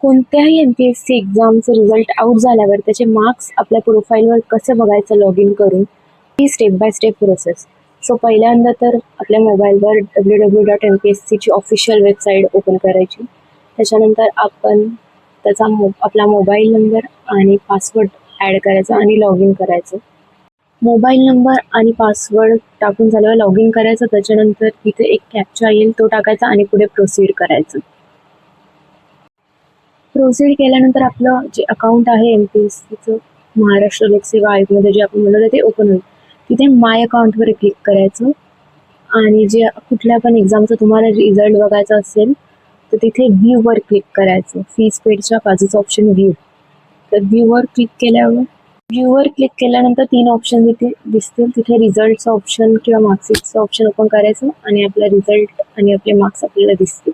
कोणत्याही MPSC एक्झामचं result out झाल्यावर त्याचे मार्क्स आपल्या प्रोफाईलवर कसं बघायचं लॉग इन करून, ही step by step process. So पहिल्यांदा तर आपल्या मोबाईलवर www.mpscची ऑफिशियल वेबसाईट ओपन करायची. त्याच्यानंतर आपण आपला मोबाईल नंबर आणि पासवर्ड ॲड करायचा आणि लॉग इन करायचं. मोबाईल नंबर आणि पासवर्ड टाकून झाल्यावर लॉग इन करायचं. त्याच्यानंतर तिथे एक कॅप्चा येईल, तो टाकायचा आणि पुढे प्रोसीड करायचं. प्रोसीड केल्यानंतर आपलं जे अकाउंट आहे MPSCचं, महाराष्ट्र लोकसेवा आयोगमध्ये जे आपण बनवलं ते ओपन होईल. तिथे माय अकाउंटवर क्लिक करायचं आणि जे कुठल्या पण एक्झामचं तुम्हाला रिझल्ट बघायचा असेल तर तिथे व्ह्यूवर क्लिक करायचं. फीज पेडच्या बाजूचं ऑप्शन व्ह्यू, तर व्ह्यूवर क्लिक केल्यानंतर 3 ऑप्शन तिथे दिसतील. तिथे रिझल्टचं ऑप्शन किंवा मार्कशीटचं ऑप्शन ओपन करायचं आणि आपला रिझल्ट आणि आपले मार्क्स आपल्याला दिसतील.